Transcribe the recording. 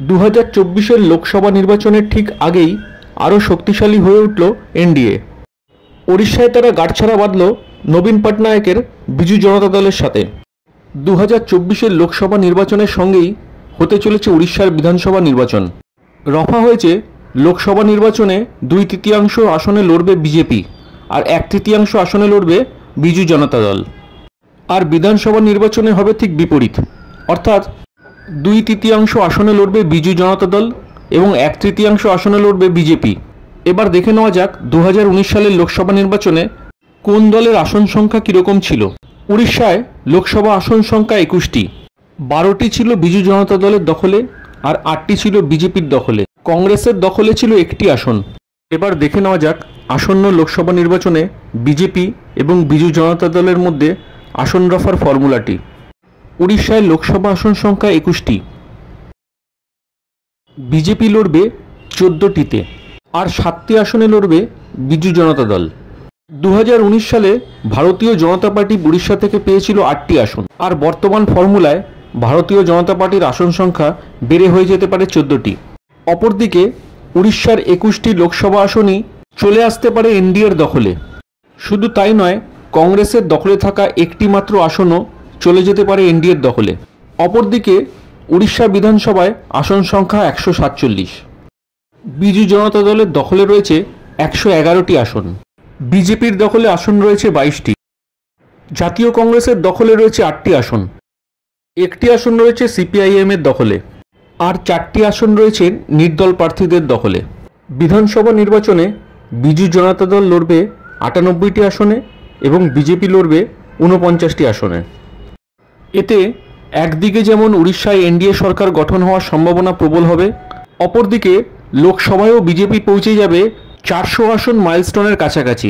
2024-এর লোকসভা নির্বাচনের ঠিক আগেই আরও শক্তিশালী হয়ে উঠল এনডিএ। ওড়িশায় তারা গাঁটছড়া বাঁধল নবীন পটনায়কের বিজু জনতা দলের সাথে। 2024-এর লোকসভা নির্বাচনের সঙ্গেই হতে চলেছে উড়িষ্যার বিধানসভা নির্বাচন। রফা হয়েছে লোকসভা নির্বাচনে 2/3 আসনে লড়বে বিজেপি আর 1/3 আসনে লড়বে বিজু জনতা দল। আর বিধানসভা নির্বাচনে হবে ঠিক বিপরীত, অর্থাৎ 2/3 আসনে লড়বে বিজু জনতা দল এবং 1/3 আসনে লড়বে বিজেপি। এবার দেখে নেওয়া যাক 2019 সালের লোকসভা নির্বাচনে কোন দলের আসন সংখ্যা কীরকম ছিল। উড়িষ্যায় লোকসভা আসন সংখ্যা 21টি, 12টি ছিল বিজু জনতা দলের দখলে আর 8টি ছিল বিজেপির দখলে। কংগ্রেসের দখলে ছিল 1টি আসন। এবার দেখে নেওয়া যাক আসন্ন লোকসভা নির্বাচনে বিজেপি এবং বিজু জনতা দলের মধ্যে আসন রফার ফর্মুলাটি। উড়িষ্যায় লোকসভা আসন সংখ্যা 21টি, বিজেপি লড়বে 14টিতে আর 7টি আসনে লড়বে বিজু জনতা দল। 2019 সালে ভারতীয় জনতা পার্টি উড়িষ্যা থেকে পেয়েছিল 8টি আসন, আর বর্তমান ফর্মুলায় ভারতীয় জনতা পার্টির আসন সংখ্যা বেড়ে হয়ে যেতে পারে 14টি। অপরদিকে উড়িষ্যার 21টি লোকসভা আসনই চলে আসতে পারে এনডিএর দখলে। শুধু তাই নয়, কংগ্রেসের দখলে থাকা একটি মাত্র আসনও চলে যেতে পারে এনডিএর দখলে। অপরদিকে উড়িষ্যা বিধানসভায় আসন সংখ্যা 147। বিজু জনতা দলের দখলে রয়েছে 111টি আসন, বিজেপির দখলে আসন রয়েছে 22টি, জাতীয় কংগ্রেসের দখলে রয়েছে 8টি আসন, একটি আসন রয়েছে সিপিআইএম এর দখলে, আর 4টি আসন রয়েছে নির্দল প্রার্থীদের দখলে। বিধানসভা নির্বাচনে বিজু জনতা দল লড়বে 98টি আসনে এবং বিজেপি লড়বে 49টি আসনে। এতে একদিকে যেমন উড়িষ্যায় এনডিএ সরকার গঠন হওয়ার সম্ভাবনা প্রবল হবে, অপরদিকে লোকসভায়ও বিজেপি পৌঁছে যাবে 400 আসন মাইলস্টোনের কাছাকাছি।